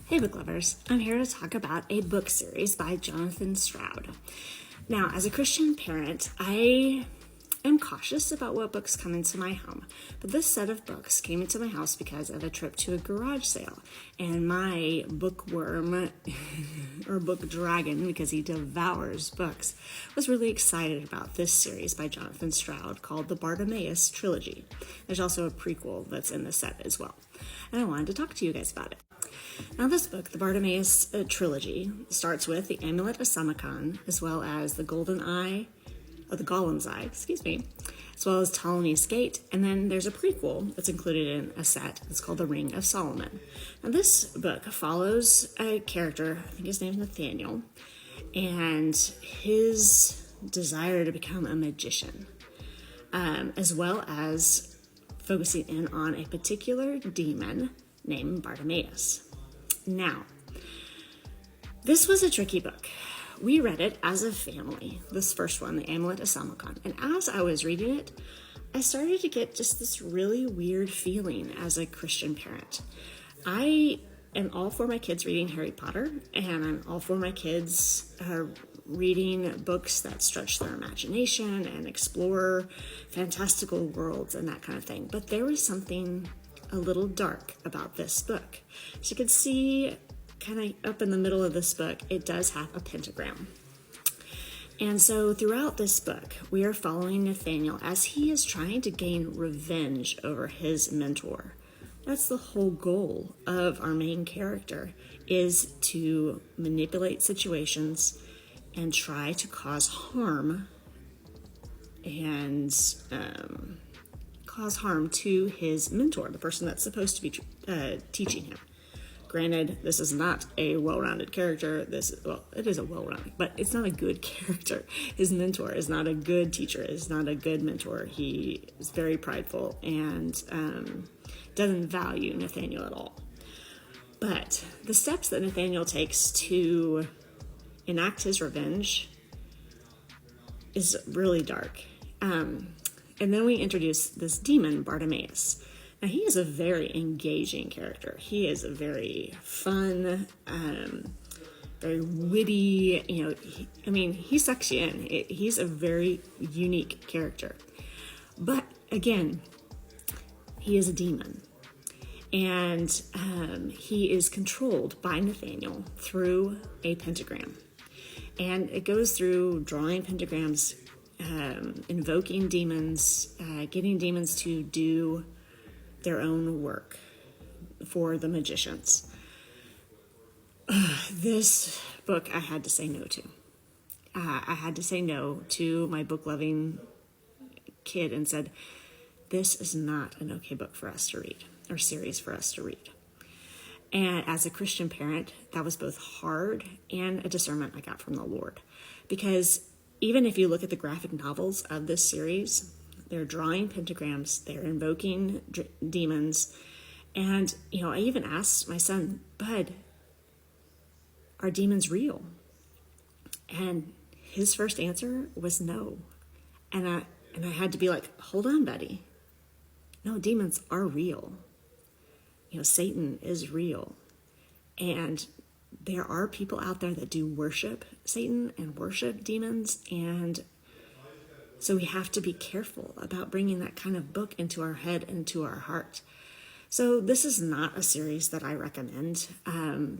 Hey book lovers, I'm here to talk about a book series by Jonathan Stroud. Now, as a Christian parent, I am cautious about what books come into my home, but this set of books came into my house because of a trip to a garage sale, and my bookworm, or book dragon, because he devours books, was really excited about this series by Jonathan Stroud called the Bartimaeus Trilogy. There's also a prequel that's in the set as well, and I wanted to talk to you guys about it. Now, this book, the Bartimaeus Trilogy, starts with the Amulet of Samarkand, as well as the Golden Eye, or the Golem's Eye, as well as Ptolemy's Gate, and then there's a prequel that's included in a set. It's called The Ring of Solomon. Now, this book follows a character, I think his name's Nathaniel, and his desire to become a magician, as well as focusing in on a particular demon named Bartimaeus. Now, this was a tricky book. We read it as a family, this first one, the Amulet of Samarkand. And as I was reading it, I started to get just this really weird feeling as a Christian parent. I am all for my kids reading Harry Potter, and I'm all for my kids reading books that stretch their imagination and explore fantastical worlds and that kind of thing. But there was something a little dark about this book. So you can see kind of up in the middle of this book, it does have a pentagram. And so throughout this book, we are following Nathaniel as he is trying to gain revenge over his mentor. That's the whole goal of our main character, is to manipulate situations and try to cause harm to his mentor, the person that's supposed to be teaching him. Granted, this is not a well-rounded character. It is a well-rounded, but it's not a good character. His mentor is not a good teacher, is not a good mentor. He is very prideful and doesn't value Nathaniel at all. But the steps that Nathaniel takes to enact his revenge is really dark. And then we introduce this demon, Bartimaeus. Now, he is a very engaging character. He is a very fun, very witty, he sucks you in. He's a very unique character. But again, he is a demon. And he is controlled by Nathaniel through a pentagram. And it goes through drawing pentagrams, invoking demons, getting demons to do their own work for the magicians. This book I had to say no to. I had to say no to my book-loving kid and said, this is not an okay book for us to read, or series for us to read. And as a Christian parent, that was both hard and a discernment I got from the Lord. Because even if you look at the graphic novels of this series, they're drawing pentagrams, they're invoking demons. And, I even asked my son, Bud, are demons real? And his first answer was no. And I had to be like, hold on, buddy. No, demons are real. Satan is real. And there are people out there that do worship Satan and worship demons, and so we have to be careful about bringing that kind of book into our head and into our heart. So this is not a series that I recommend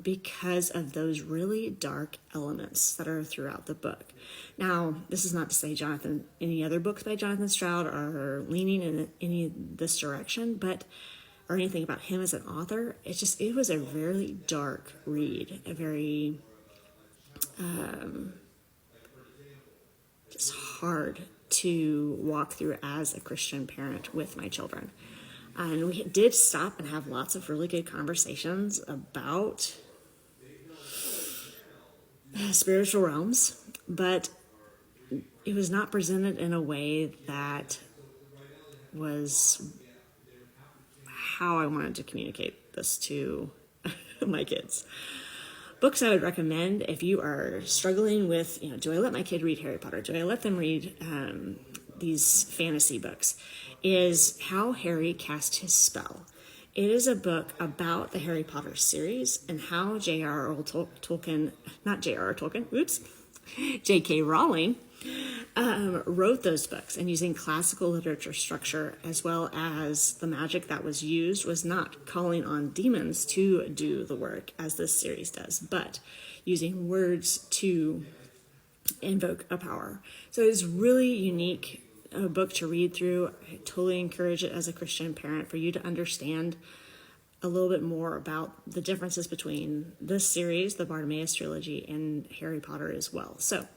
because of those really dark elements that are throughout the book. Now, this is not to say any other books by Jonathan Stroud are leaning in any this direction, or anything about him as an author. It was a very dark read, a very just hard to walk through as a Christian parent with my children. And we did stop and have lots of really good conversations about spiritual realms, but it was not presented in a way that was how I wanted to communicate this to my kids. Books I would recommend if you are struggling with, do I let my kid read Harry Potter? Do I let them read these fantasy books? Is How Harry Cast His Spell. It is a book about the Harry Potter series and how J.K. Rowling wrote those books, and using classical literature structure as well as the magic that was used was not calling on demons to do the work as this series does, but using words to invoke a power. So it's really unique a book to read through. I totally encourage it as a Christian parent for you to understand a little bit more about the differences between this series, the Bartimaeus Trilogy, and Harry Potter as well. So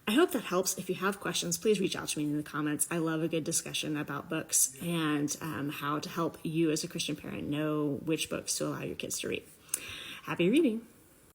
I hope that helps. If you have questions, please reach out to me in the comments. I love a good discussion about books and how to help you as a Christian parent know which books to allow your kids to read. Happy reading.